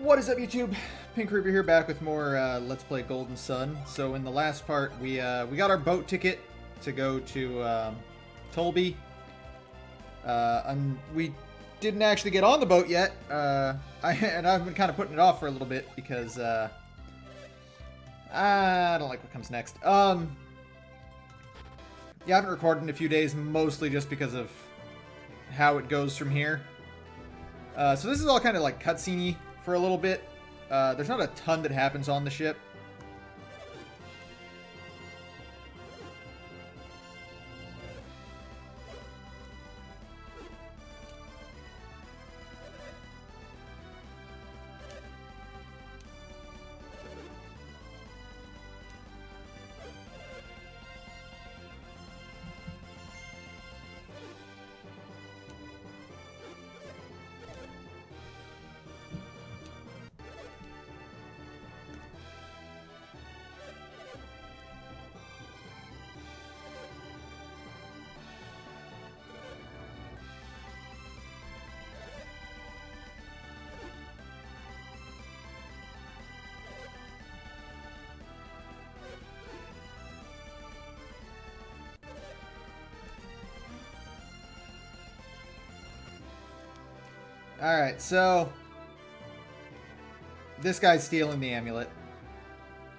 What is up, YouTube? Pink Ruby here, back with more Let's Play Golden Sun. So in the last part, we got our boat ticket to go to Tolby. We didn't actually get on the boat yet. I've been kind of putting it off for a little bit because I don't like what comes next. Yeah, I haven't recorded in a few days, mostly just because of how it goes from here. So this is all kind of like cutscene-y for a little bit. There's not a ton that happens on the ship. Alright, so this guy's stealing the amulet,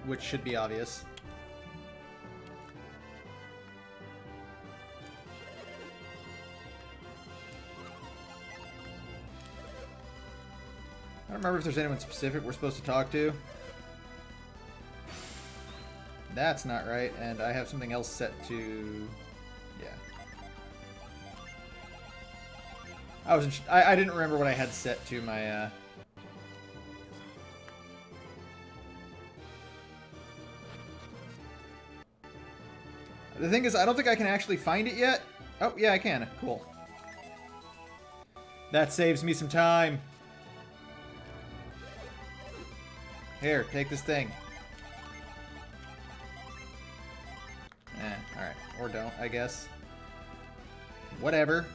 which should be obvious. I don't remember if there's anyone specific we're supposed to talk to. That's not right, and I have something else set to... yeah. I didn't remember what I had set to my, The thing is, I don't think I can actually find it yet. Oh, yeah, I can. Cool. That saves me some time. Here, take this thing. Alright. Or don't, I guess. Whatever.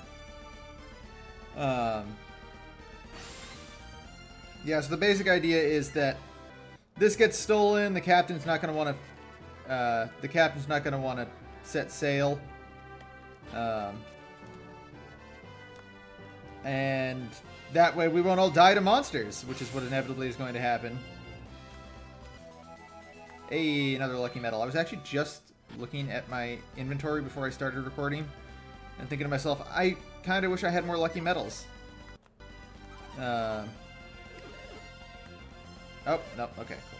Yeah, so the basic idea is that this gets stolen, the captain's not going to want to set sail. And that way we won't all die to monsters, which is what inevitably is going to happen. Hey, another lucky medal. I was actually just looking at my inventory before I started recording and thinking to myself, I kind of wish I had more lucky medals. Oh, no, okay, cool.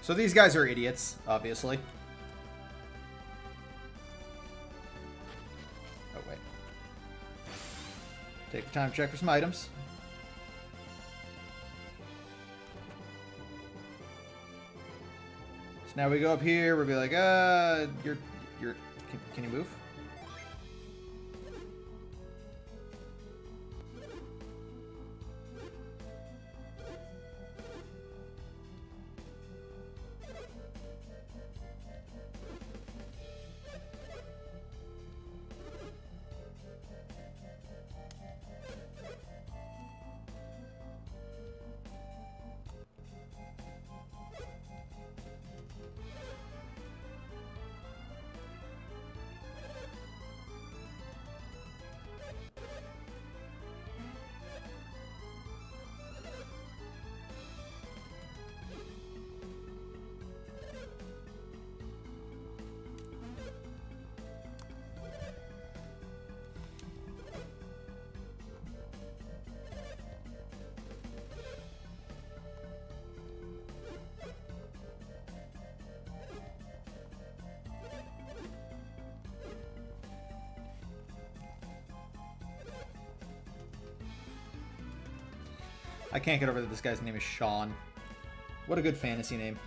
So these guys are idiots, obviously. Oh, wait. Take the time to check for some items. So now we go up here, we'll be like, can you move? I can't get over that this guy's name is Sean. What a good fantasy name.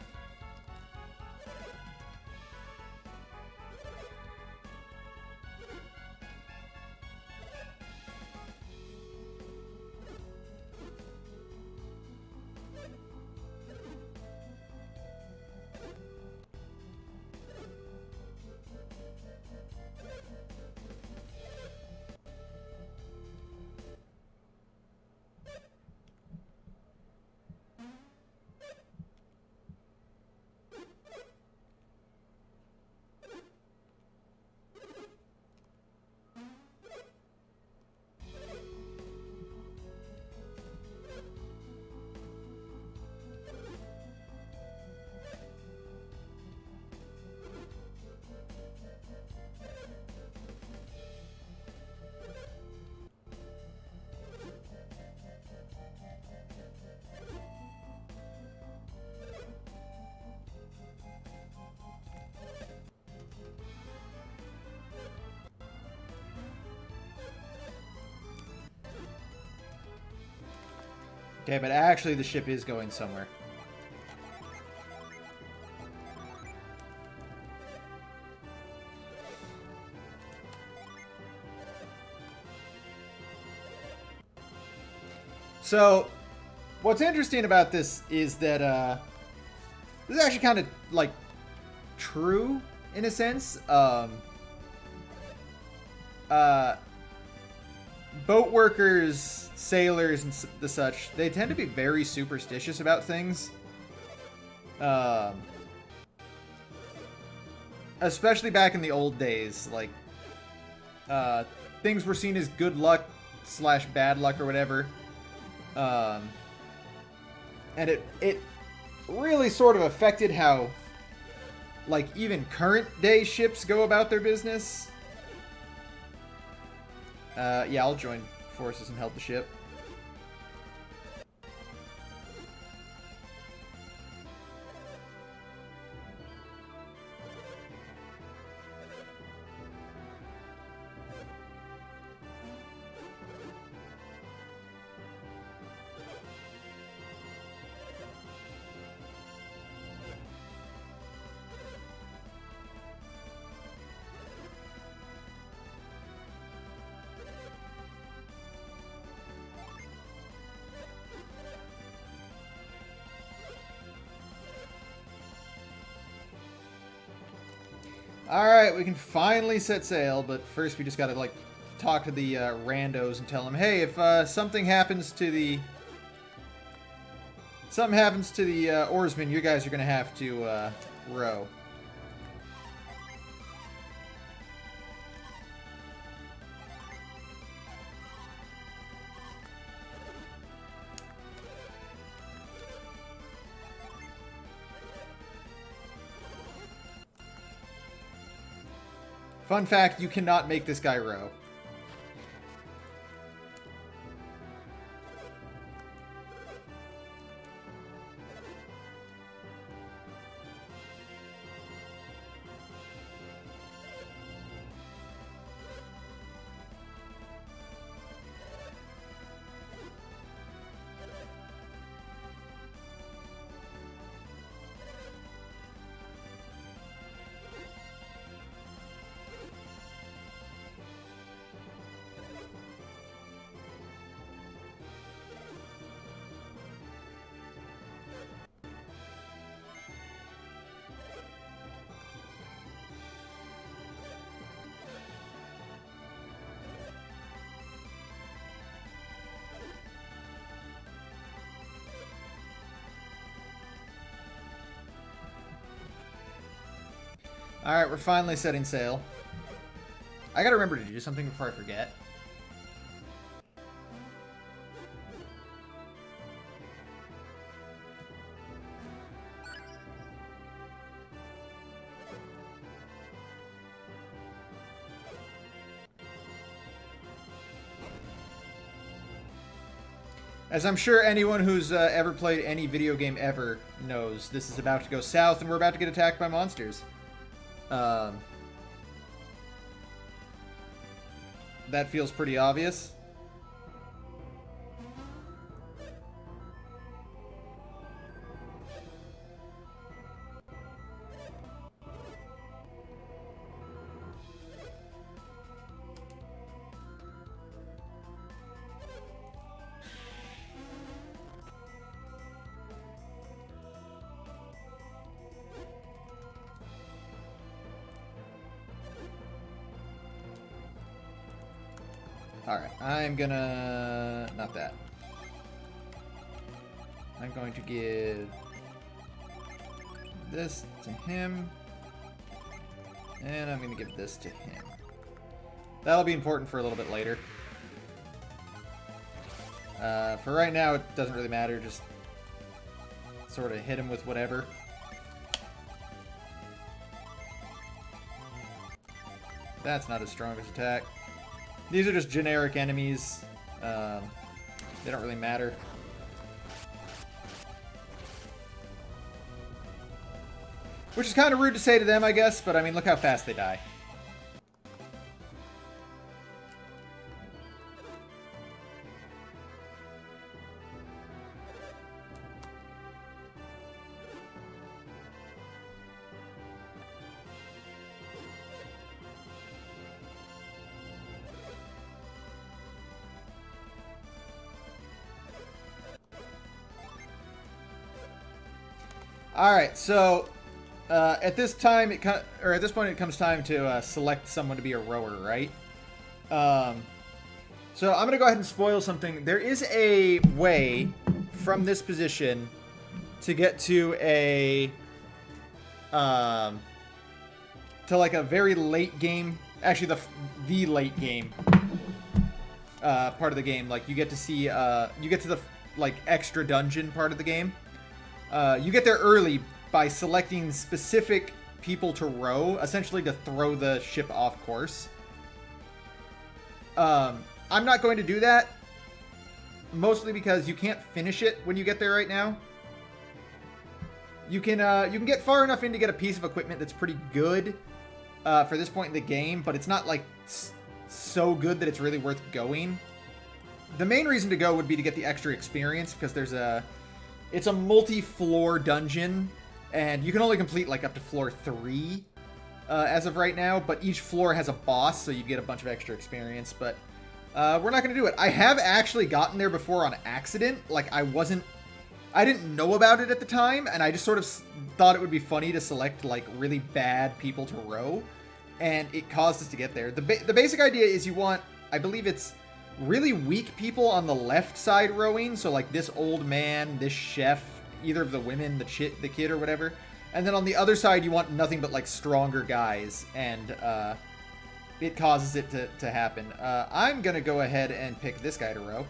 Okay, but actually the ship is going somewhere. So, what's interesting about this is that this is actually kind of like true in a sense. Boat workers, sailors, and the such, they tend to be very superstitious about things. Especially back in the old days, like, things were seen as good luck / bad luck or whatever. And it really sort of affected how, like, even current day ships go about their business. Yeah, I'll join forces and help the ship. Alright, we can finally set sail, but first we just gotta, like, talk to the randos and tell them, hey, if something happens to the oarsmen, you guys are gonna have to row. Fun fact, you cannot make this guy row. Alright, we're finally setting sail. I gotta remember to do something before I forget. As I'm sure anyone who's ever played any video game ever knows, this is about to go south and we're about to get attacked by monsters. That feels pretty obvious. Alright, I'm gonna... not that. I'm going to give this to him. And I'm going to give this to him. That'll be important for a little bit later. For right now, it doesn't really matter. Just sort of hit him with whatever. That's not his strongest attack. These are just generic enemies. They don't really matter. Which is kind of rude to say to them, I guess, but I mean, look how fast they die. Alright, so at this point it comes time to select someone to be a rower, right? So I'm gonna go ahead and spoil something. There is a way from this position to get to a to like a very late game, actually the late game part of the game. Like you get to see you get to the like extra dungeon part of the game. You get there early by selecting specific people to row, essentially to throw the ship off course. I'm not going to do that, mostly because you can't finish it when you get there right now. You can get far enough in to get a piece of equipment that's pretty good for this point in the game, but it's not like so good that it's really worth going. The main reason to go would be to get the extra experience, because it's a multi-floor dungeon, and you can only complete like up to floor 3 as of right now, but each floor has a boss, so you get a bunch of extra experience, but we're not going to do it. I have actually gotten there before on accident. Like, I didn't know about it at the time, and I just sort of thought it would be funny to select like really bad people to row, and it caused us to get there. The basic idea is you want, I believe it's really weak people on the left side rowing, so like this old man, this chef, either of the women, the kid or whatever, and then on the other side you want nothing but like stronger guys, and it causes it to happen. I'm gonna go ahead and pick this guy to row.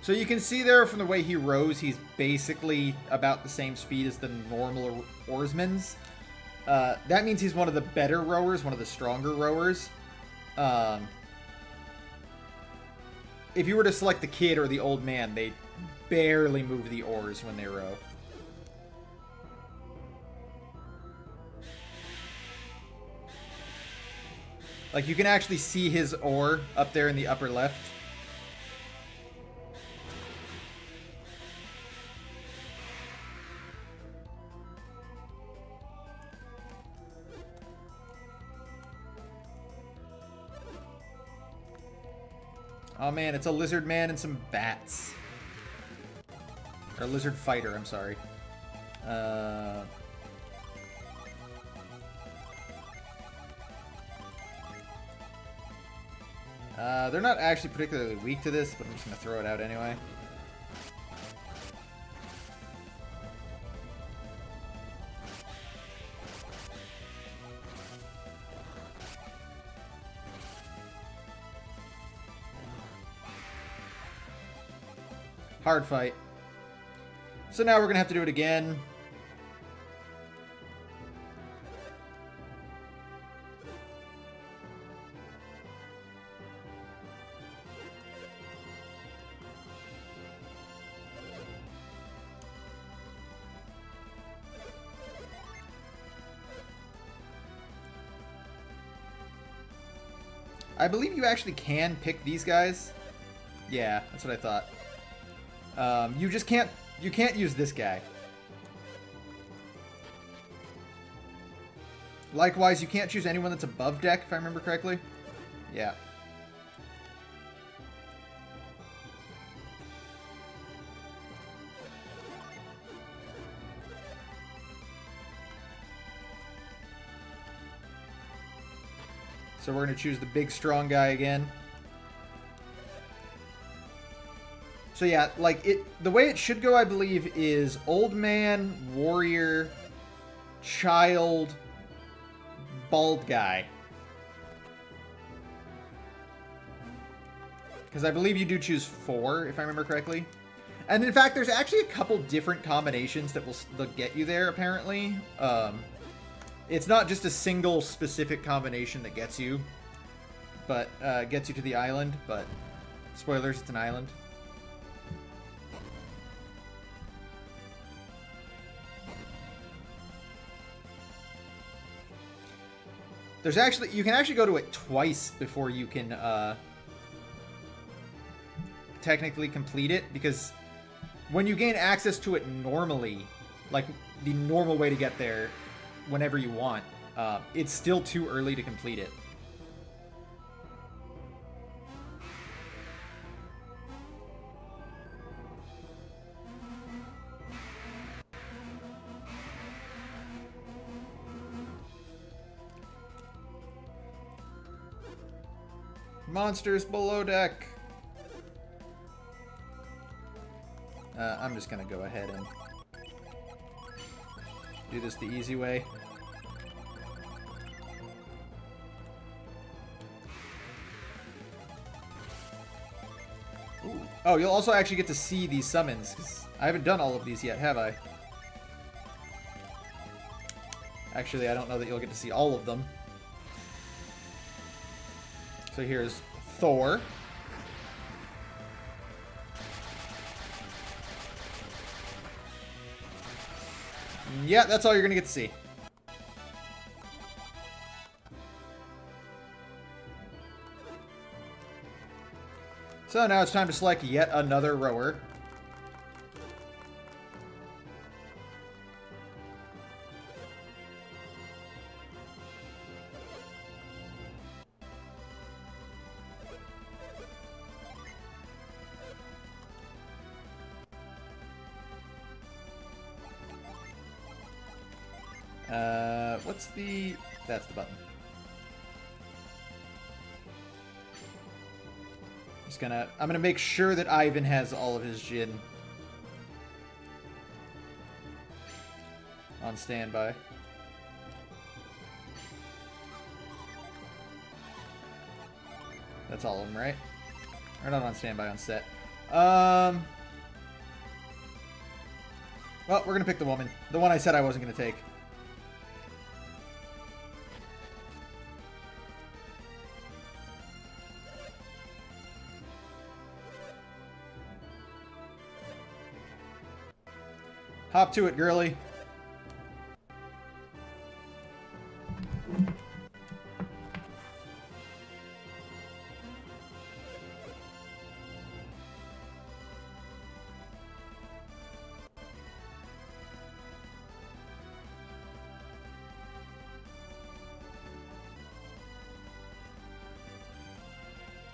So you can see there from the way he rows, he's basically about the same speed as the normal oarsmen. That means he's one of the better rowers, one of the stronger rowers. If you were to select the kid or the old man, they barely move the oars when they row. Like, you can actually see his oar up there in the upper left. Oh man, it's a lizard man and some bats. Or a lizard fighter, I'm sorry. They're not actually particularly weak to this, but I'm just going to throw it out anyway. Hard fight. So now we're going to have to do it again. I believe you actually can pick these guys. Yeah, that's what I thought. You just can't... You can't use this guy. Likewise, you can't choose anyone that's above deck, if I remember correctly. Yeah. So we're going to choose the big, strong guy again. So yeah, like, the way it should go, I believe, is old man, warrior, child, bald guy. Because I believe you do choose 4, if I remember correctly. And in fact, there's actually a couple different combinations that will get you there, apparently. It's not just a single specific combination that gets you, but gets you to the island. But spoilers, it's an island. There's actually, you can actually go to it twice before you can technically complete it, because when you gain access to it normally, like the normal way to get there whenever you want, it's still too early to complete it. Monsters below deck. I'm just gonna go ahead and do this the easy way. Ooh. Oh, you'll also actually get to see these summons, 'cause I haven't done all of these yet, have I? Actually, I don't know that you'll get to see all of them. So here's Thor. Yeah, that's all you're gonna get to see. So now it's time to select yet another rower. What's the... That's the button. I'm gonna make sure that Ivan has all of his Jin on standby. That's all of them, right? Or not on standby, on set. Well, we're gonna pick the woman. The one I said I wasn't gonna take. Hop to it, girly.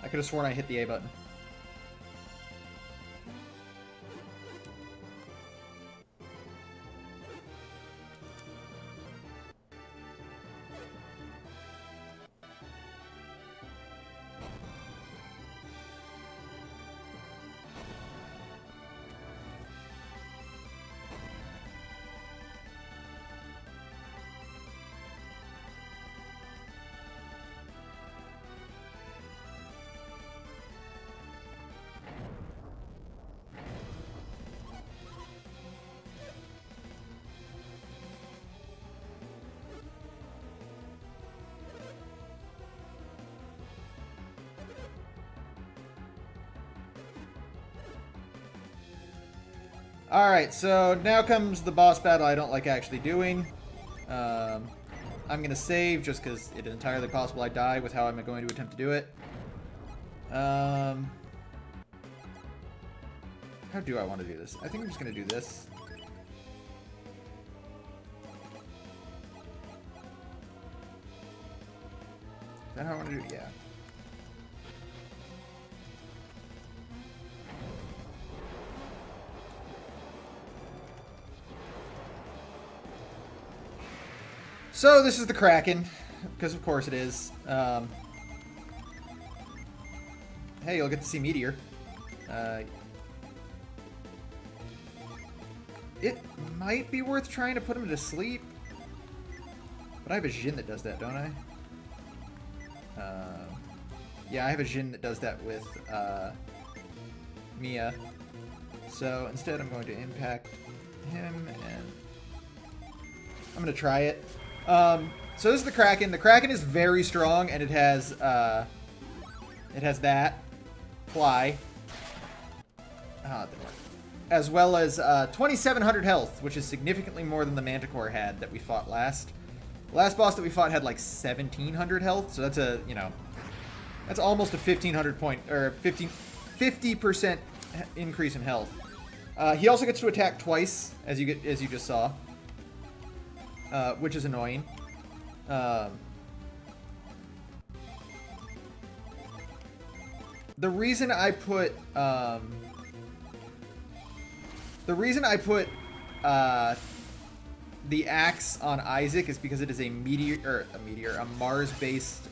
I could have sworn I hit the A button. Alright, so now comes the boss battle I don't like actually doing. I'm going to save just because it is entirely possible I die with how I'm going to attempt to do it. How do I want to do this? I think I'm just going to do this. Is that how I want to do it? Yeah. So this is the Kraken, because of course it is. Hey, you'll get to see Meteor. It might be worth trying to put him to sleep. But I have a Jhin that does that, don't I? Yeah, I have a Jhin that does that with Mia. So instead I'm going to impact him, and I'm going to try it. So this is the Kraken. The Kraken is very strong, and it has that. Fly. As well as 2,700 health, which is significantly more than the Manticore had that we fought last. The last boss that we fought had like 1,700 health, so that's a, you know, that's almost a 1,500 point, or 50% increase in health. He also gets to attack twice, as you just saw, which is annoying. The reason I put the axe on Isaac is because it is a Mars-based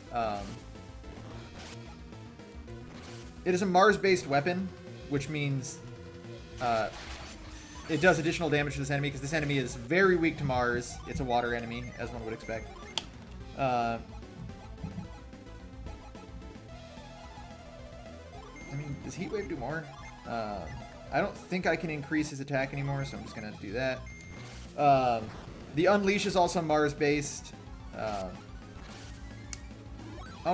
it is a Mars-based weapon, which means it does additional damage to this enemy, because this enemy is very weak to Mars. It's a water enemy, as one would expect. I mean, does Heat Wave do more? I don't think I can increase his attack anymore, so I'm just going to do that. The Unleash is also Mars-based. Oh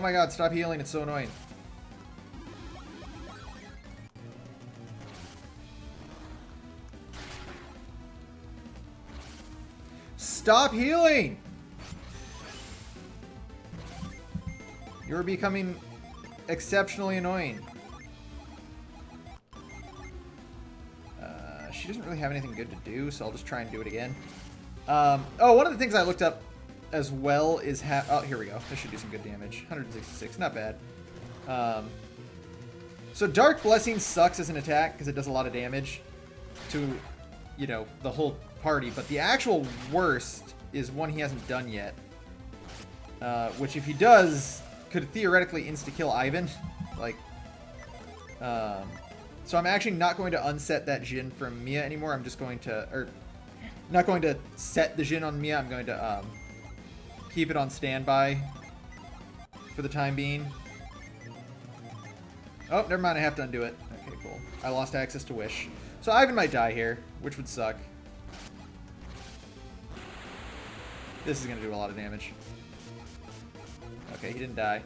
my god, stop healing. It's so annoying. Stop healing! You're becoming exceptionally annoying. She doesn't really have anything good to do, so I'll just try and do it again. Oh, one of the things I looked up as well is oh, here we go. This should do some good damage. 166, not bad. So Dark Blessing sucks as an attack because it does a lot of damage to, you know, the whole party. But the actual worst is one he hasn't done yet, which if he does, could theoretically insta-kill Ivan. Like, so I'm actually not going to unset that Jhin from Mia anymore. I'm just going to, or not going to set the Jhin on Mia. I'm going to keep it on standby for the time being. Oh, never mind. I have to undo it. Okay, cool. I lost access to Wish. So Ivan might die here, which would suck. This is going to do a lot of damage. Okay, he didn't die.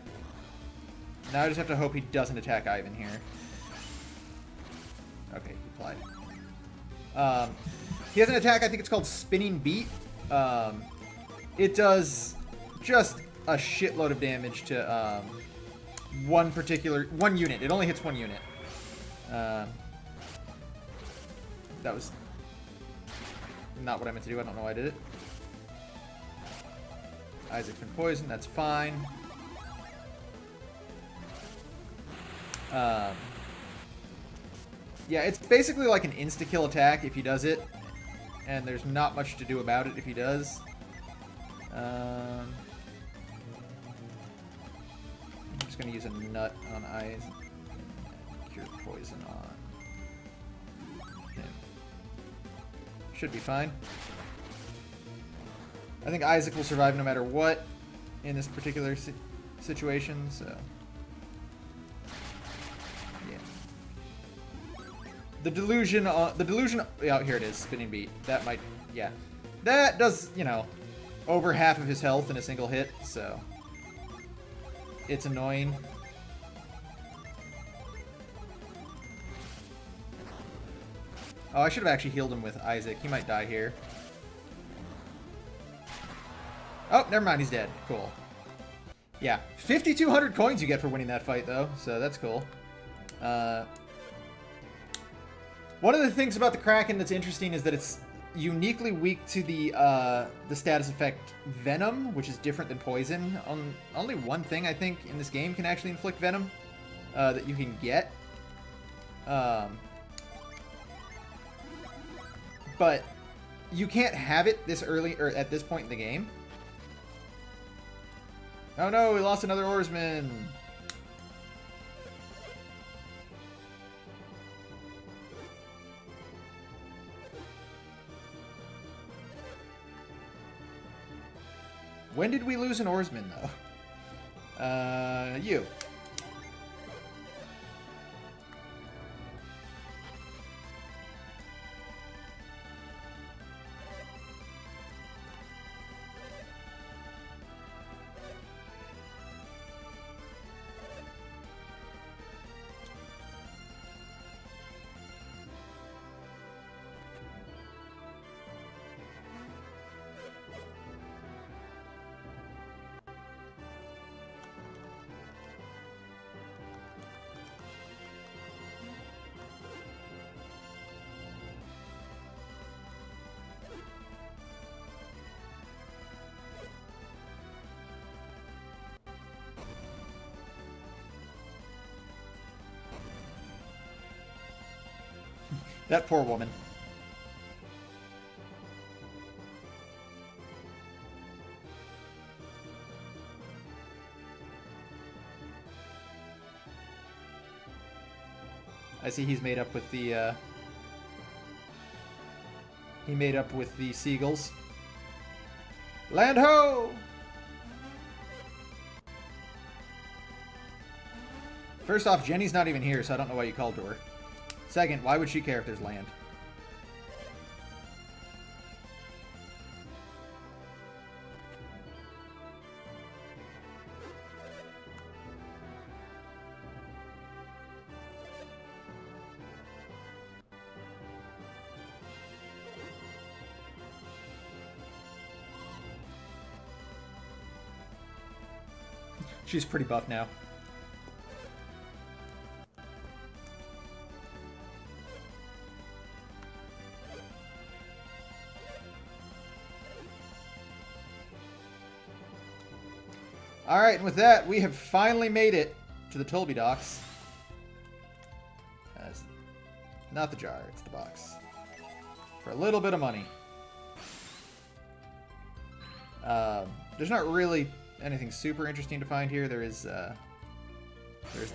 Now I just have to hope he doesn't attack Ivan here. Okay, he applied. He has an attack, I think it's called Spinning Beat. It does just a shitload of damage to one unit. It only hits one unit. That was not what I meant to do. I don't know why I did it. Isaac's been poisoned. That's fine. Yeah, it's basically like an insta-kill attack if he does it. And there's not much to do about it if he does. I'm just going to use a nut on Isaac. And cure poison on him. Should be fine. I think Isaac will survive no matter what in this particular situation, so... The delusion, oh, here it is, Spinning Beat. That might, yeah. That does, you know, over half of his health in a single hit, so. It's annoying. Oh, I should have actually healed him with Isaac. He might die here. Oh, never mind. He's dead. Cool. Yeah. 5,200 coins you get for winning that fight, though. So that's cool. One of the things about the Kraken that's interesting is that it's uniquely weak to the status effect Venom, which is different than Poison. Only one thing, I think, in this game can actually inflict Venom that you can get. But you can't have it this early, or at this point in the game. Oh no, we lost another oarsman. When did we lose an oarsman, though? You. That poor woman. I see he's made up with the, he made up with the seagulls. Land ho! First off, Jenny's not even here, so I don't know why you called to her. Second, why would she care if there's land? She's pretty buff now. Alright, and with that, we have finally made it to the Tolby docks. Not the jar, it's the box. For a little bit of money. There's not really anything super interesting to find here. There's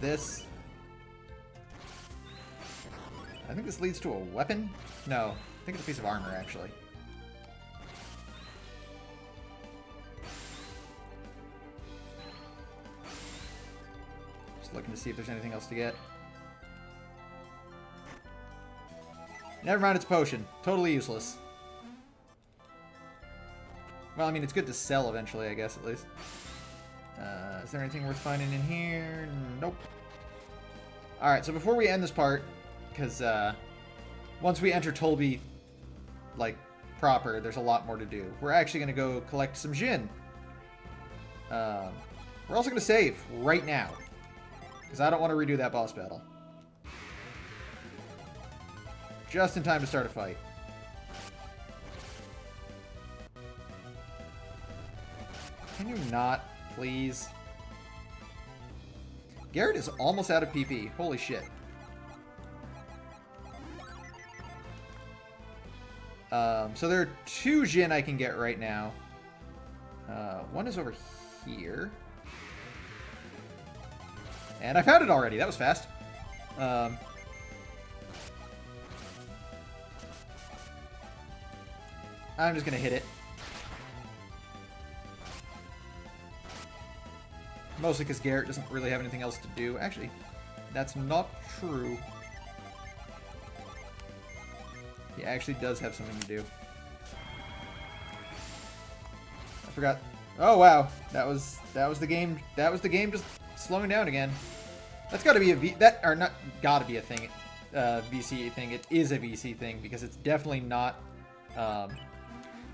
this. I think this leads to a weapon? No, I think it's a piece of armor, actually. Just looking to see if there's anything else to get. Never mind, it's a potion. Totally useless. Well, I mean, it's good to sell eventually, I guess, at least. Is there anything worth finding in here? Nope. Alright, so before we end this part, because once we enter Tolby, like, proper, there's a lot more to do. We're actually going to go collect some Jin. We're also going to save right now, because I don't want to redo that boss battle. Just in time to start a fight. Can you not, please? Garrett is almost out of PP. Holy shit. So there are 2 Jin I can get right now. One is over here. And I found it already. That was fast. I'm just going to hit it. Mostly because Garrett doesn't really have anything else to do. Actually, that's not true. He actually does have something to do. I forgot. Oh wow, that was the game. That was the game just slowing down again. That's got to be got to be a thing. VC thing. It is a VC thing because it's definitely not.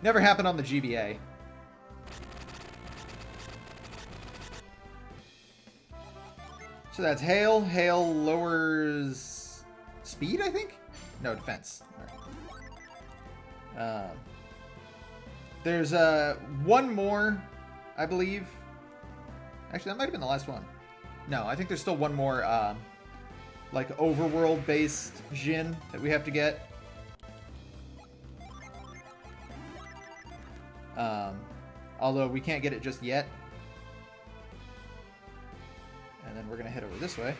Never happened on the GBA. So that's Hail. Hail lowers speed, I think? No, defense. All right. There's one more, I believe. Actually, that might have been the last one. No, I think there's still one more, like, overworld-based Jin that we have to get. Although we can't get it just yet. And then we're going to head over this way.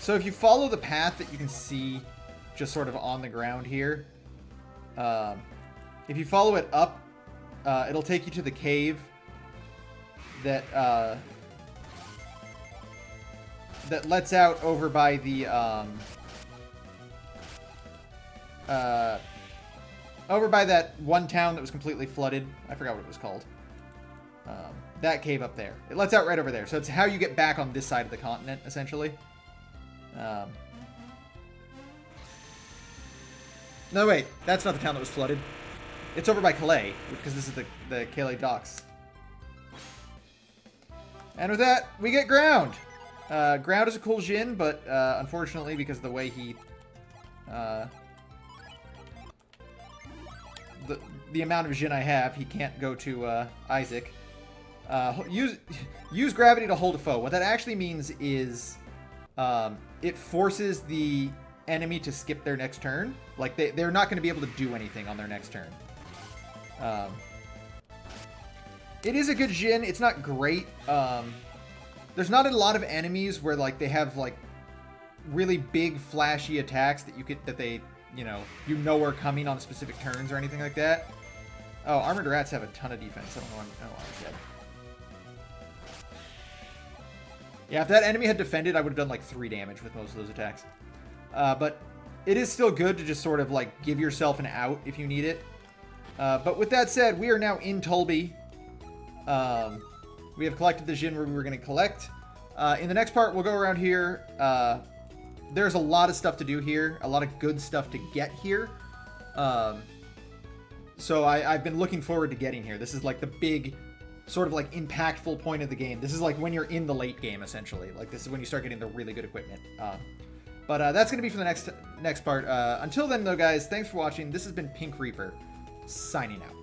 So if you follow the path that you can see just sort of on the ground here, if you follow it up, it'll take you to the cave that that lets out over by the over by that one town that was completely flooded. I forgot what it was called. That cave up there. It lets out right over there. So it's how you get back on this side of the continent, essentially. No, wait. That's not the town that was flooded. It's over by Calais, because this is the Calais docks. And with that, we get Ground. Ground is a cool Jin, but unfortunately, because of the way he... the amount of Jin I have, he can't go to Isaac. Use gravity to hold a foe. What that actually means is it forces the enemy to skip their next turn. Like, they're not going to be able to do anything on their next turn. It is a good Jin. It's not great. There's not a lot of enemies where, like, they have, like, really big, flashy attacks that they, you know are coming on specific turns or anything like that. Oh, Armored Rats have a ton of defense. I don't know why I said. Yeah, if that enemy had defended, I would have done like 3 damage with most of those attacks. But it is still good to just sort of like give yourself an out if you need it. But with that said, we are now in Tulby. We have collected the Jin we were going to collect. In the next part, we'll go around here. There's a lot of stuff to do here. A lot of good stuff to get here. So I've been looking forward to getting here. This is like the big, sort of like impactful point of the game. This is like when you're in the late game, essentially. Like this is when you start getting the really good equipment. But that's going to be for the next part. Until then, though, guys, thanks for watching. This has been Pink Reaper, signing out.